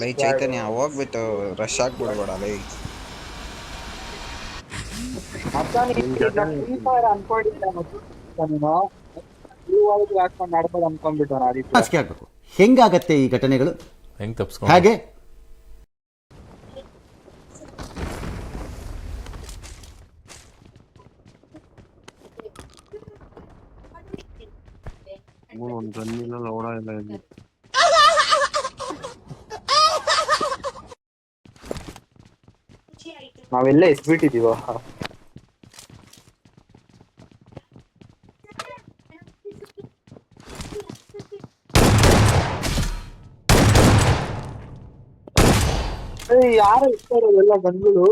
ಲೈ ಚೈತನ್ಯ ಹೋಗ್ಬಿಟ್ಟು ರಶ್ ಆಗ್ಬಿಡ್ಬೇಡ ಲೈ. ಫ್ರೀ ಫೈರ್ ಅನ್ಕೊಂಡಿದ್ದೆ ಹಾಕೊಂಡು ಆಡ್ಬೋದು ಅನ್ಕೊಂಡ್ಬಿಟ್ಟು ನಾಚಿಕೆ ಆಗ್ಬೇಕು. ಹೆಂಗಾಗತ್ತೆ ಈ ಘಟನೆಗಳು? ಹೆಂಗ್ ತಪ್ಸ್ಕೊಂಡು ಹಾಗೆ ಒಂದು ಗನ್ನಿಲ್ಲ ಲೌಡ ಇಲ್ಲ ಇಲ್ಲಿ. ನಾವೆಲ್ಲ ಎಸ್ಬಿಟ್ಟಿದೀವ. ಯಾರು ಇರ್ತಾರೆ ಎಲ್ಲ ಗನ್ಗಳು?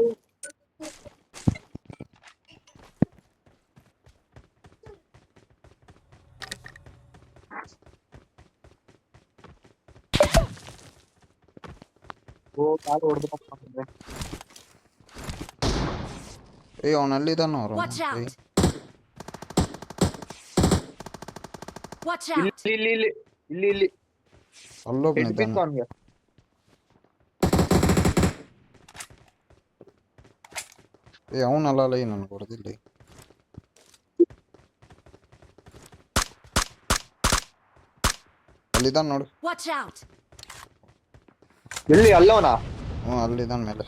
ಕಾಲು ಹೊಡೆದ್ರೆ ಅವನಲ್ಲಿದ್ದಾನ ಅವರು. ಇಲ್ಲಿ ಇಲ್ಲಿ ಇಲ್ಲಿ ಇಲ್ಲಿ ಅಲ್ಲೊಬ್ಬನಿದ್ದಾನ. ಅವನ್ಗೆ ಅವನಲ್ಲ ಲೈ, ನನ್ಗೆ ಹೊಡೆದಿಲ್ಲ. ಅಲ್ಲಿದ್ದಾನ ನೋಡು. ಎಲ್ಲಿ ಅಲ್ಲವನ? ಅಲ್ಲಿದ್ದಾನ ಮೇಲೆ.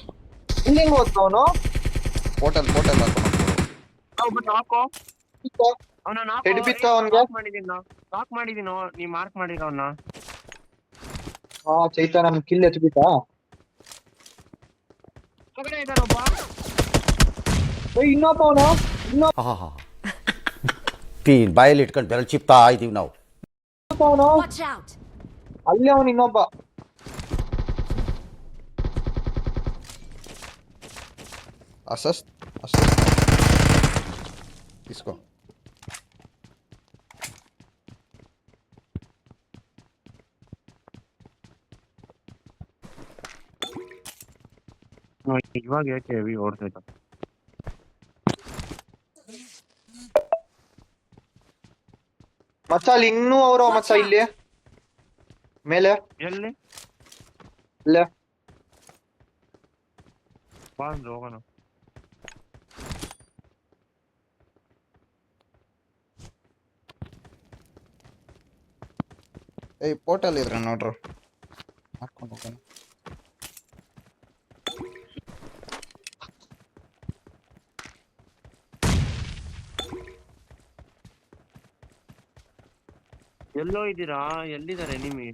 ಇಲ್ಲಿ ಹೆಂಗ್ ಹೋಗ್ತಾವನು? ಹೋಟೆಲ್ ಹಾಕೋ ಹೆಡ್ ಬಿತ್ತ ಅವನ್ಗೆ. ಲಾಕ್ ಮಾಡಿದೀನೋ ನೀ ಮಾರ್ಕ್ ಮಾಡಿದ ಅವನ್ನ. ಚೈತನ್ಯ ನನ್ ಕಿಲ್ ಎತ್ಬಿಟ್ಟ. ಇದಾನೊಬ್ಬ ಇನ್ನೊಬ್ಬ ಅವನು ತೀನ್ ಬಾಯಲ್ಲಿ ಇಟ್ಕೊಂಡು ಬೆರಳು ಚಿಪ್ತಾ ಇದೀವಿ ನಾವು. ಅವನು ಅಲ್ಲಿ ಅವನು ಇನ್ನೊಬ್ಬ. ಅಸಸ್ ಇಸ್ಕೋ. ಇವಾಗ ಯಾಕೆ ಹೆವಿ ಓಡ್ತೈತ? ಮಚ್ಚ ಅಲ್ಲಿ ಇನ್ನೂ ಅವರು ಮಚ್ಚ ಇಲ್ಲಿ ಮೇಲೆ ಎಲ್ಲಿ ಇಲ್ಲ ಬಾಂದ್ ಹೋಗೋಣ. ಪೋರ್ಟಲ್ ಇದ್ರೆ ನೋಡ್ರು ಹಾಕೊಂಡು ಹೋಗೋಣ. ಎಲ್ಲೋ ಇದ್ದೀರಾ? ಎಲ್ಲಿದ್ದಾರೆ ಎನಿಮಿ?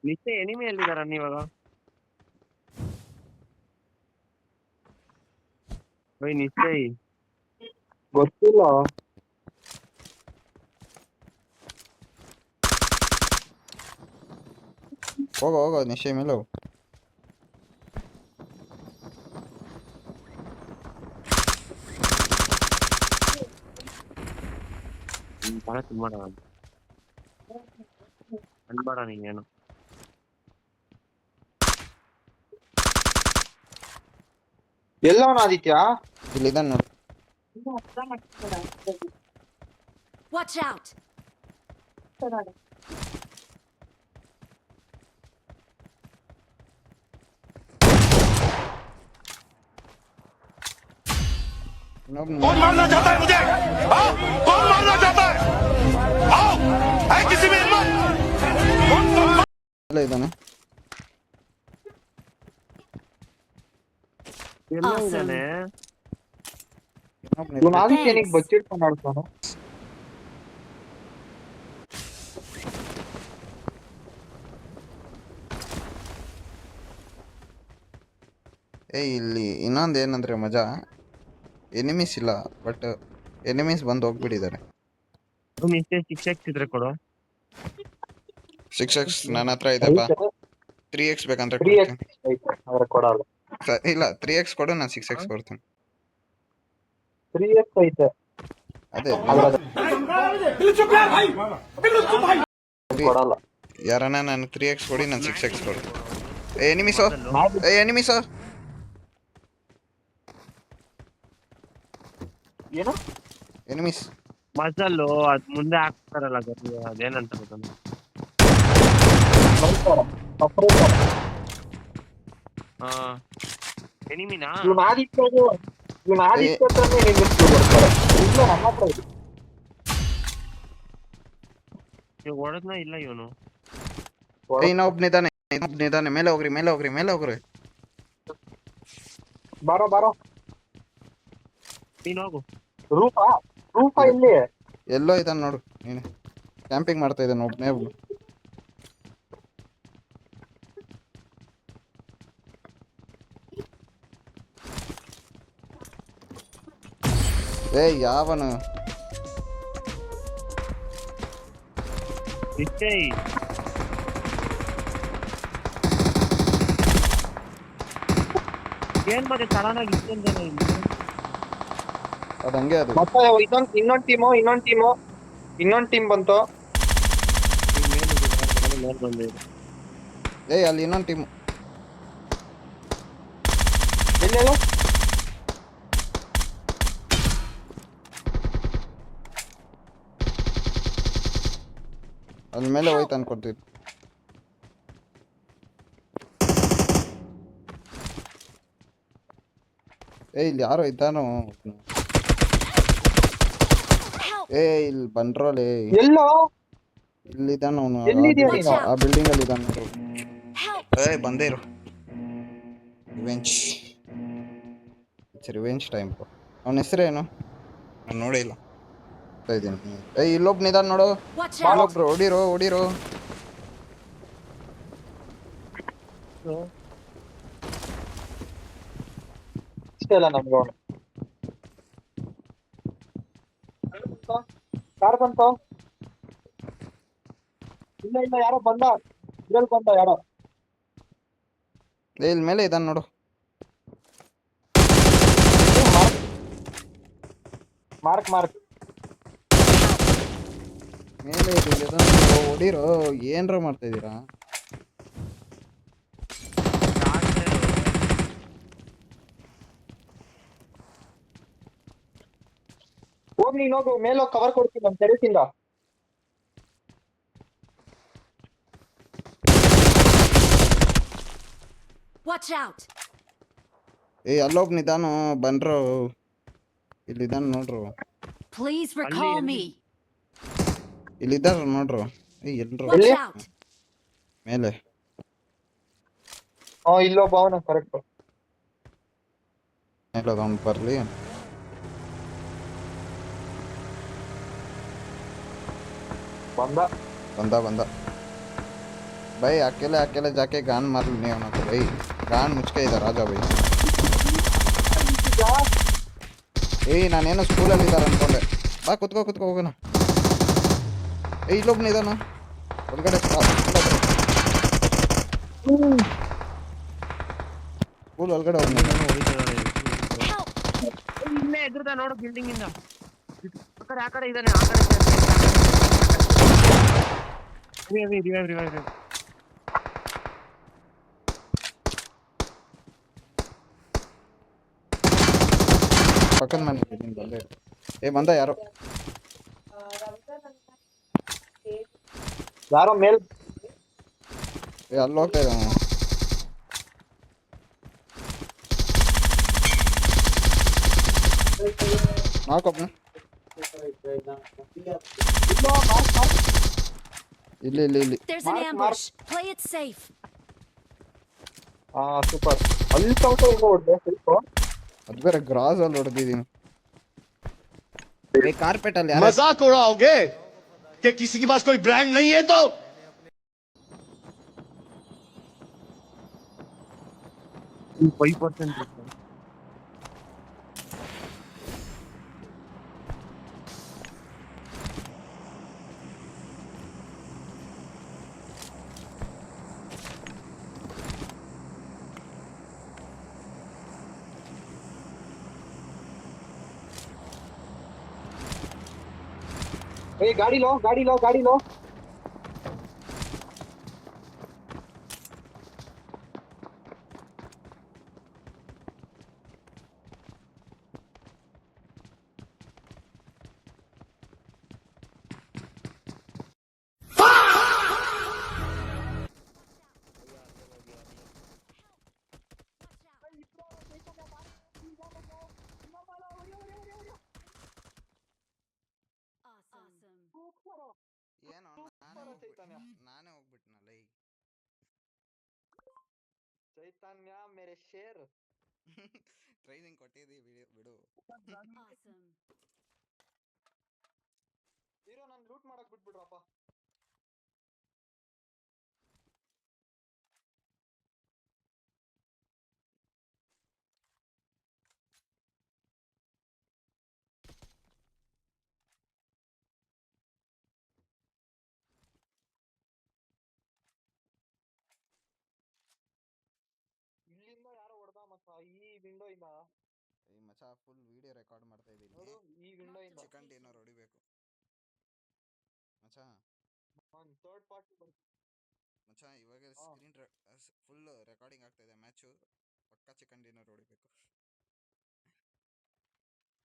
ನಿಶ್ಚಯ ಎನಿಮಿ ಎಲ್ಲಿದಾರ ನೀವಾಗ? ನಿಶ್ಚಯ್ ಗೊತ್ತಿಲ್ಲ. ಹೋಗೋ ನಿಶ್ಚಯ ಮೇಲೆ ಹೋಗು. ಬಹಳ ತುಂಬಾಡ ಅನ್ಬೇಡ ನೀನೇನು. ಎಲ್ಲವನ ಆದಿತ್ಯ? ಇಲ್ಲಿದ್ದಾನ ನೋಡು. कौन मारना चाहता है मुझे? हाँ? कौन मारना चाहता है? आओ, है किसी में हिम्मत? ಇದ್ದಾನೆ. ಎಲ್ಲೋ ಇದ್ದಾನೆ. ಇವನು ಆದಿತ್ಯನಿಗೆ ಬಚ್ಚಿಟ್ಕೊಂಡು ಆಡ್ತಾನು. ಇಲ್ಲಿ ಇನ್ನೊಂದು ಏನಂದ್ರೆ ಮಜಾ, ಎನಿಮೀಸ್ ಇಲ್ಲ, ಬಟ್ ಎನಿಮೀಸ್ ಬಂದು ಹೋಗ್ಬಿಟ್ಟಿದ್ದಾರೆ. ನಿಶ್ಚಯ 6x ಇದ್ರೆ ಕೊಡು. 6x ನನ್ನ ಹತ್ರ ಇದೆಪ್ಪ. 3x ಬೇಕಂದ್ರೆ ಕೊಡಲ್ಲ. ಇಲ್ಲ 3x ಕೊಡು, ನಾನು 6x ಕೊಡ್ತೀನಿ. 3x ಐತೆ ಅದೇ ಕೊಡಲ್ಲ. ಯಾರನ್ನ ನಾನು 3x ಕೊಡಿ, ನಾನು 6x ಕೊಡ್ತೀನಿ. ಎನಿಮೀಸೋ ಎನಿಮೀಸೋ ಏನು ಮಸಲ್ಲು ಅದ್ ಮುಂದೆ ಹಾಕ್ತಾರಲ್ಲ ಅದೇನಂತ ಗೊತ್ತ ಎನಿಮಿನಾ ಇವ್ನು ಆದಿತ್ಯದು ಇವ್ನು ಆದಿತ್ಯ ಹತ್ರನೇ ನಿಲ್ಲಿಸ್ಲು ಬರ್ತಾರೆ ಇಲ್ಲ ನಮ್ಮ ಹತ್ರ ಇದೆ. ಇವಾಗ ಹೊಡೆದ್ನ ಇಲ್ಲ ಇವನು. ಇನ್ನೊಬ್ನಿದಾನೆ ಮೇಲೆ ಹೋಗ್ರಿ. ಬಾರೋ ಬಾರೋ ನೀನ್ ಹೋಗು. ರೂಪ ಇಲ್ಲಿ ಎಲ್ಲೋ ಇದಾನೆ ನೋಡು ನೀನು. ಕ್ಯಾಂಪಿಂಗ್ ಮಾಡ್ತಾ ಇದ್ದಾನೆ ಒಬ್ನೇ ಒಬ್ನು. ಯಾವನು ನಿಶ್ಚಯ್ ಏನ್ ಮತ್ತೆ ಸಡನ್ ಆಗಿ ಇಷ್ಟೊಂದ್ ಜನ ಇಲ್ಲಿ. ಅದು ಹಂಗೆ ಅದು. ಮತ್ತೆ ಇನ್ನೊಂದ್ ಟೀಮ್ ಬಂತು. ಮೇಲ್ ಬಂದಿದೆ. ಅಲ್ಲಿ ಇನ್ನೊಂದು ಟೀಮ್. ಎಲ್ಲೆಲ್ಲ ಅದ್ರ ಮೇಲೆ ಹೋಯ್ತು ಅನ್ಕೊಡ್ತೀವಿ. ಇಲ್ಲಿ ಯಾರೋ ಇದ್ದಾನೋ. ಇಲ್ಲಿ ಬಂದ್ರೋಲೆ. ಎಲ್ಲೋ ಇಲ್ಲಿದ್ದಾನ ಅವನು. ಎಲ್ಲಿದ್ಯಾ ನೀನು? ಆ ಬಿಲ್ಡಿಂಗ್ ಅಲ್ಲಿ ಇದ್ದಾನೆ ನೋಡು. ಬಂದೇ ಇರು. Revenge time. ಅವನ ಹೆಸರೇನು ನಾನು ನೋಡೇ ಇಲ್ಲ. ಇಲ್ಲೊಬ್ನಿದಾನ ನೋಡು. ಇಲ್ಲೊಬ್ರು ಹೊಡಿರೋ. ಇಷ್ಟೇ ಅಲ್ಲ ನಮ್ಗೆ ಯಾರು ಬಂತು? ಇಲ್ಲ ಯಾರೋ ಬಂದ. ಇದ್ರಲ್ಲಿ ಬಂದ ಯಾರೋ. ಇಲ್ಲಿ ಮೇಲೆ ಇದ್ದಾನೆ ನೋಡು. ಮಾರ್ಕ್ ಮೇಲೆ ಹೊಡಿರೋ. ಏನ್ರ ಮಾಡ್ತಾ ಇದೀರಾ? ಹೋಗಿ ನೀನು ಹೋಗು. ಮೇಲೆ ಕವರ್ ಕೊಡ್ತೀನಿ ನಮ್ಮ ಟೆರೆಸಿಂದ. Watch out! ಅಲ್ಲೊಬ್ನಿದಾನು ಬಂದ್ರು. ಇಲ್ಲಿದ್ದಾನ ನೋಡ್ರು. Please recall me. ಇಲ್ಲಿದ್ದಾರ ನೋಡ್ರು. ಎಲ್ರು Watch out! ಮೇಲೆ. ಇಲ್ಲೊಬ್ಬ ಅವನ ಕರೆಕ್ಟ್. ಅವ್ನು ಬರ್ಲಿ. बंदा भाई अकेले जाके गान मार नहीं होना तो भाई गान मुझके इधर आ जाओ भाई. नानेनो स्कूल ಅಲ್ಲಿ ಇದ್ದಾರೆ ಅನ್ಕೊಂಡೆ. ಬಾ ಕುತ್ಕೋ ಹೋಗೋಣ. ಇಲ್ಲೊಬ್ನ ಇದಾನ ಒಳಗಡೆ. ಸ್ಕೂಲ್ ಒಳಗಡೆ ಹೋಗ್ನ. ಇಲ್ಲೇ ಎದುರುದ ನೋಡು ಬಿಲ್ಡಿಂಗ್ ಇಂದ. ಆ ಕಡೆ ಇದಾನೆ. ರಿವೈವ್. ಪಕ್ಕದ ಮನೆ ಬಂದೆ. ಬಂದ ಯಾರೋ ಮೇಲ್ ಅಲ್ಲಿ ಹೋಗ್ತಾ ಇದ್ದಾನ. ನಾಕೊಬ್ನ ಇಲ್ಲಿ. There's an ambush. Play it safe. Super. ಅಲ್ಲಿ ತನಕ ಹೊಡೆದೆ ಸ್ವಲ್ಪ. ಅದು ಬೇರೆ ಗ್ರಾಸ್ ಅಲ್ಲಿ ಹೊಡೆದಿದ್ದೀನಿ. ಕಾರ್ಪೆಟ್ ಅಲ್ಲಿ मजाक उड़ाओगे कि किसी के पास कोई ब्रांड नहीं है तो 5%. गाड़ी लो. ಚೈತನ್ಯ ನಾನೇ ಹೋಗ್ಬಿಟ್ನಲ್ಲ ಈಗ. ಚೈತನ್ಯ ಮೇರೆ ಶೇರ್. ಟ್ರೈನಿಂಗ್ ಕೊಟ್ಟಿದ್ದೀವಿ ಬಿಡು. Awesome. ಹೀರೋ ನನ್ ಲೂಟ್ ಮಾಡಕ್ ಬಿಟ್ಬಿಡ್ರಪ್ಪ. ಇಲ್ಲಿಂದ ಯಾರೋ ಹೊಡೆದ ಮಚ್ಚ ಈ ವಿಂಡೋ ಇಂದ. ಈ ಮಚ ಫುಲ್ ವಿಡಿಯೋ ರೆಕಾರ್ಡ್ ಮಾಡ್ತಾ ಇದ್ದೀನಿ. ನೋಡು ಈ ವಿಂಡೋ ಇಂದ ಚಿಕನ್ ಡಿನ್ನರ್ ಹೊಡಿಬೇಕು ಮಚ. Third party. ಮಚ ಇವಾಗ ಸ್ಕ್ರೀನ್ ಫುಲ್ ರೆಕಾರ್ಡಿಂಗ್ ಆಗ್ತಾ ಇದೆ ಮ್ಯಾಚು. ಪಕ್ಕ ಚಿಕನ್ ಡಿನ್ನರ್ ಹೊಡಿಬೇಕು.